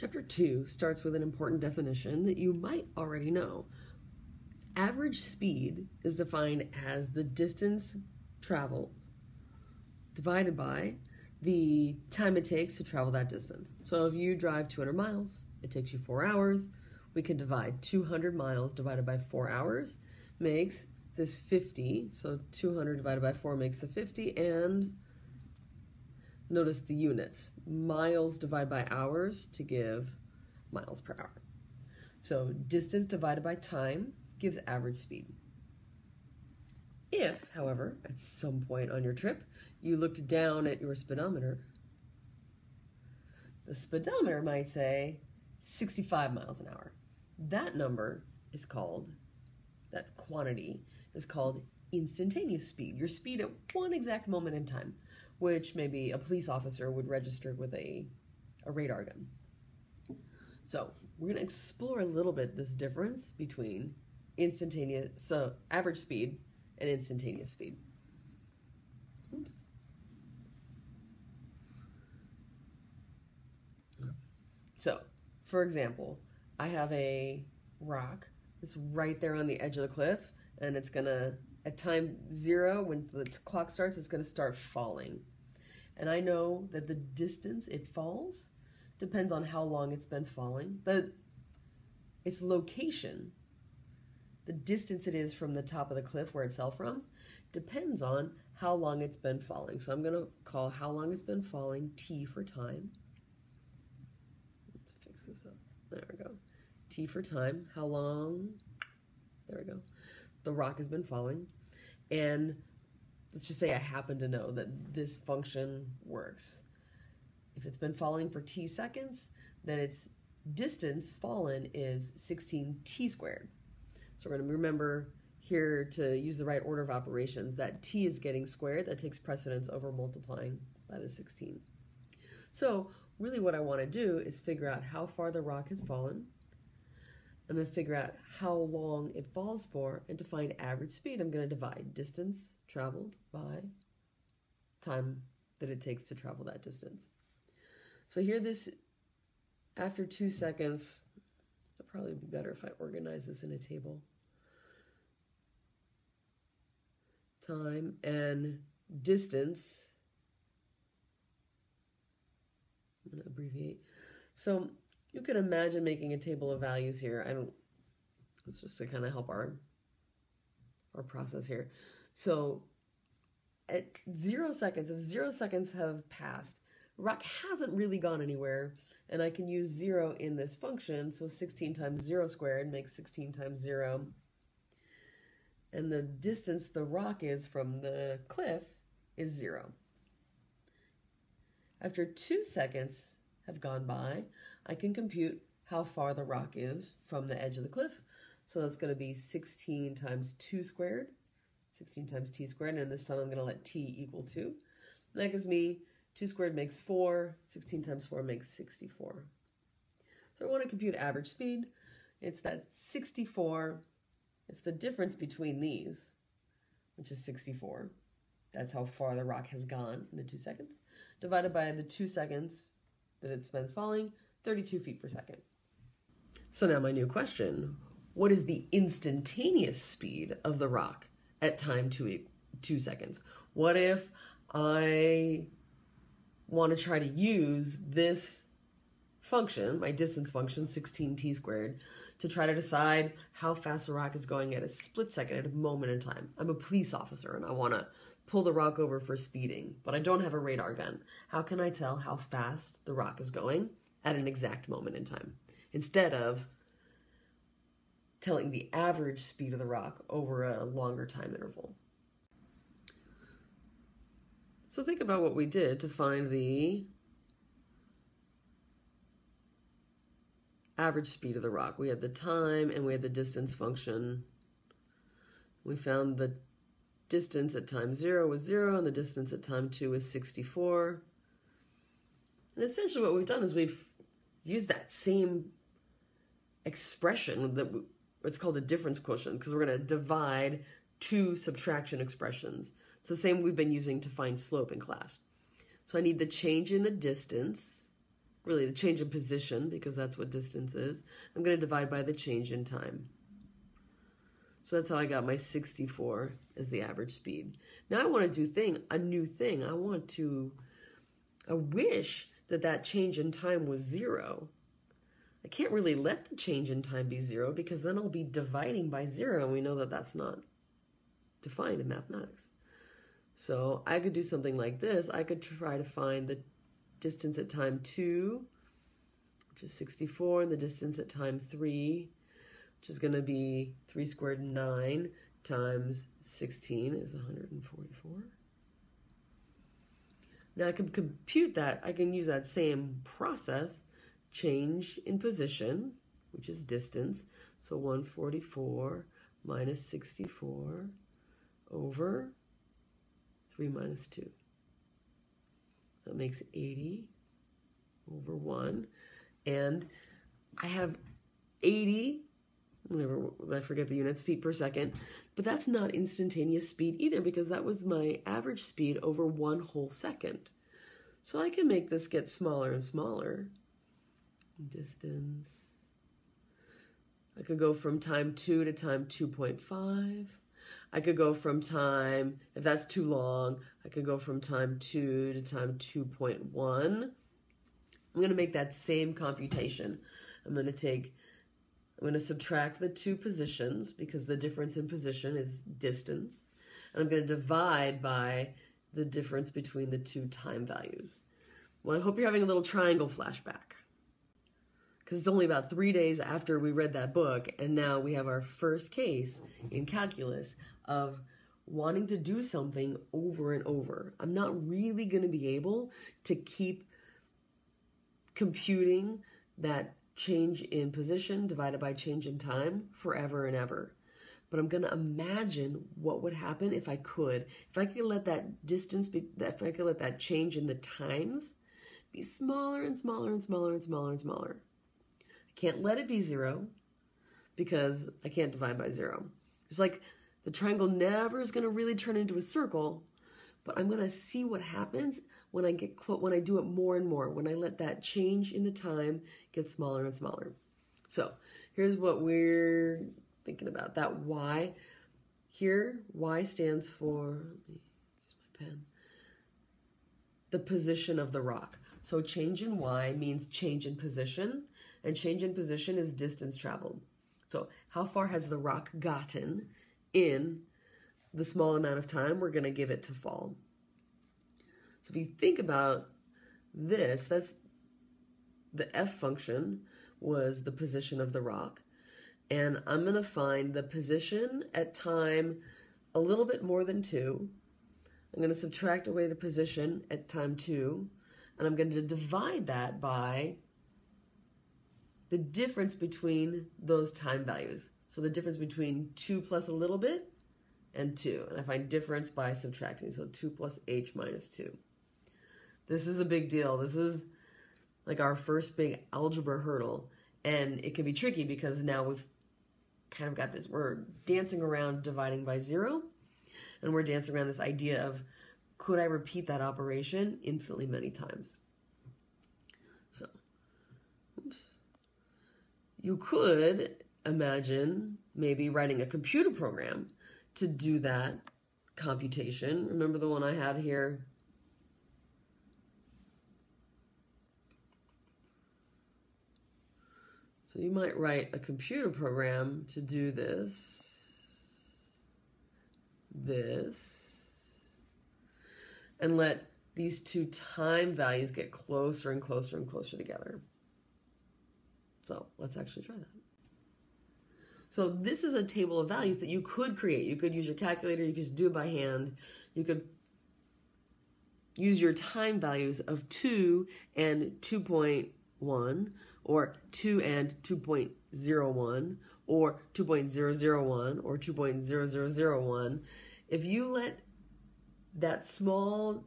Chapter 2 starts with an important definition that you might already know. Average speed is defined as the distance traveled divided by the time it takes to travel that distance. So if you drive 200 miles, it takes you 4 hours. We can divide 200 miles divided by 4 hours makes this 50. So 200 divided by 4 makes the 50, and notice the units. Miles divided by hours to give miles per hour. So distance divided by time gives average speed. If, however, at some point on your trip, you looked down at your speedometer, the speedometer might say 65 miles an hour. That number is called, that quantity is called instantaneous speed, your speed at one exact moment in time, which maybe a police officer would register with a radar gun. So we're going to explore a little bit this difference between average speed and instantaneous speed. Oops. So, for example, I have a rock that's right there on the edge of the cliff, and it's gonna, at time 0, when the clock starts, it's gonna start falling. And I know that the distance it falls depends on how long it's been falling, but its location, the distance it is from the top of the cliff where it fell from, depends on how long it's been falling. So I'm gonna call how long it's been falling T for time. Let's fix this up. There we go. T for time, how long, there we go, the rock has been falling. And let's just say I happen to know that this function works. If it's been falling for T seconds, then its distance fallen is 16T squared. So we're going to remember here to use the right order of operations that T is getting squared. That takes precedence over multiplying by the 16. So really what I want to do is figure out how far the rock has fallen, and then figure out how long it falls for, and to find average speed, I'm going to divide distance traveled by time that it takes to travel that distance. So here this, after 2 seconds, it'd probably be better if I organize this in a table. Time and distance, I'm going to abbreviate. So you can imagine making a table of values here. It's just to kind of help our process here. So at 0 seconds, if 0 seconds have passed, the rock hasn't really gone anywhere, and I can use 0 in this function. So 16 times 0 squared makes 16 times 0. And the distance the rock is from the cliff is 0. After 2 seconds have gone by, I can compute how far the rock is from the edge of the cliff. So that's going to be 16 times 2 squared, 16 times t squared, and this time I'm going to let t equal 2. And that gives me 2 squared makes 4, 16 times 4 makes 64. So I want to compute average speed. It's that 64, it's the difference between these, which is 64. That's how far the rock has gone in the 2 seconds, divided by the 2 seconds that it spends falling, 32 feet per second. So now my new question, what is the instantaneous speed of the rock at time 2 seconds? What if I want to try to use this function, my distance function, 16t squared, to try to decide how fast the rock is going at a split second, at a moment in time? I'm a police officer and I want to pull the rock over for speeding, but I don't have a radar gun. How can I tell how fast the rock is going at an exact moment in time, instead of telling the average speed of the rock over a longer time interval? So think about what we did to find the average speed of the rock. We had the time and we had the distance function. We found the distance at time 0 was 0 and the distance at time 2 was 64. And essentially what we've done is we've used that same expression, that it's called a difference quotient, because we're going to divide two subtraction expressions. It's the same we've been using to find slope in class. So I need the change in the distance really the change in position, because that's what distance is. I'm going to divide by the change in time. So that's how I got my 64 as the average speed. Now I want to do a new thing. I wish that change in time was 0. I can't really let the change in time be 0, because then I'll be dividing by 0, and we know that that's not defined in mathematics. So I could do something like this. I could try to find the distance at time 2, which is 64, and the distance at time 3, which is going to be 3 squared 9 times 16 is 144. Now I can compute that. I can use that same process, change in position, which is distance. So 144 minus 64 over 3 minus 2. That makes 80 over 1. And I have 80, whenever I forget the units, feet per second. But that's not instantaneous speed either, because that was my average speed over 1 whole second. So I can make this get smaller and smaller. Distance. I could go from time 2 to time 2.5. I could go from time, if that's too long, I could go from time 2 to time 2.1. I'm going to make that same computation. I'm going to subtract the 2 positions, because the difference in position is distance. And I'm going to divide by the difference between the 2 time values. Well, I hope you're having a little triangle flashback, because it's only about 3 days after we read that book, and now we have our first case in calculus of wanting to do something over and over. I'm not really going to be able to keep computing that change in position divided by change in time forever and ever. But I'm going to imagine what would happen if I could. If I could let that distance be, if I could let that change in the times be smaller and smaller and smaller and smaller and smaller. I can't let it be 0, because I can't divide by 0. It's like the triangle never is going to really turn into a circle, but I'm going to see what happens when I get when I do it more and more, when I let that change in the time get smaller and smaller. So here's what we're thinking about. That y here, y stands for, let me use my pen, the position of the rock. So change in y means change in position, and change in position is distance traveled. So how far has the rock gotten in the small amount of time we're going to give it to fall? So if you think about this, that's the f function was the position of the rock. And I'm going to find the position at time a little bit more than 2. I'm going to subtract away the position at time 2. And I'm going to divide that by the difference between those time values. So the difference between 2 plus a little bit and 2. And I find difference by subtracting. So 2 plus h minus 2. This is a big deal. This is like our first big algebra hurdle. And it can be tricky, because now we've kind of got this, we're dancing around dividing by 0. And we're dancing around this idea of, could I repeat that operation infinitely many times? So, oops. You could imagine maybe writing a computer program to do that computation. Remember the one I had here? So you might write a computer program to do this, and let these 2 time values get closer and closer and closer together. So let's actually try that. So this is a table of values that you could create. You could use your calculator, you could just do it by hand. You could use your time values of 2 and 2.1, or 2 and 2.01, or 2.001, or 2.0001. If you let that small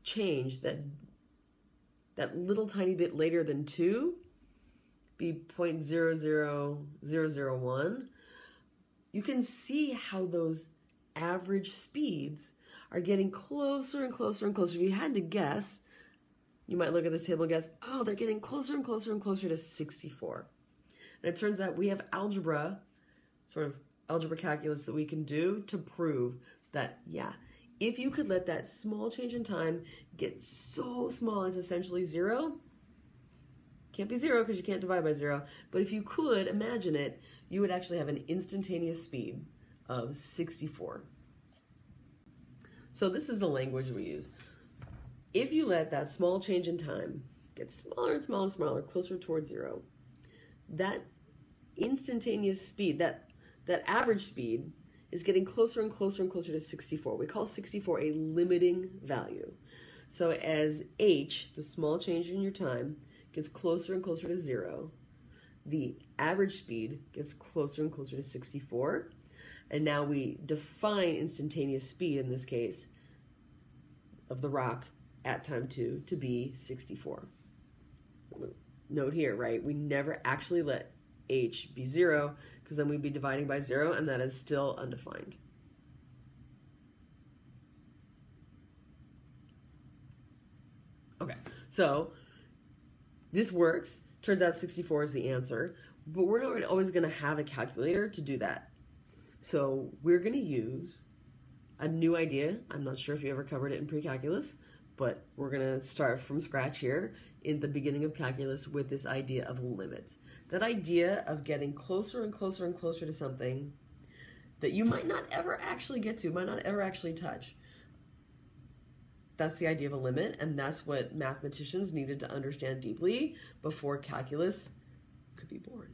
change, that little tiny bit later than 2, be 0.00001, you can see how those average speeds are getting closer and closer and closer. If you had to guess, you might look at this table and guess, oh, they're getting closer and closer and closer to 64. And it turns out we have algebra, sort of algebra calculus that we can do to prove that, yeah, if you could let that small change in time get so small it's essentially zero, can't be zero because you can't divide by zero, but if you could imagine it, you would actually have an instantaneous speed of 64. So this is the language we use. If you let that small change in time get smaller and smaller and smaller, closer towards zero, that instantaneous speed, that average speed, is getting closer and closer and closer to 64. We call 64 a limiting value. So as h, the small change in your time, gets closer and closer to zero, the average speed gets closer and closer to 64. And now we define instantaneous speed, in this case, of the rock at time 2 to be 64. Note here, right? We never actually let h be 0, because then we'd be dividing by 0, and that is still undefined. Okay, so this works. Turns out 64 is the answer, but we're not always going to have a calculator to do that. So we're going to use a new idea. I'm not sure if you ever covered it in pre-calculus, but we're going to start from scratch here in the beginning of calculus with this idea of limits. That idea of getting closer and closer and closer to something that you might not ever actually get to, might not ever actually touch. That's the idea of a limit, and that's what mathematicians needed to understand deeply before calculus could be born.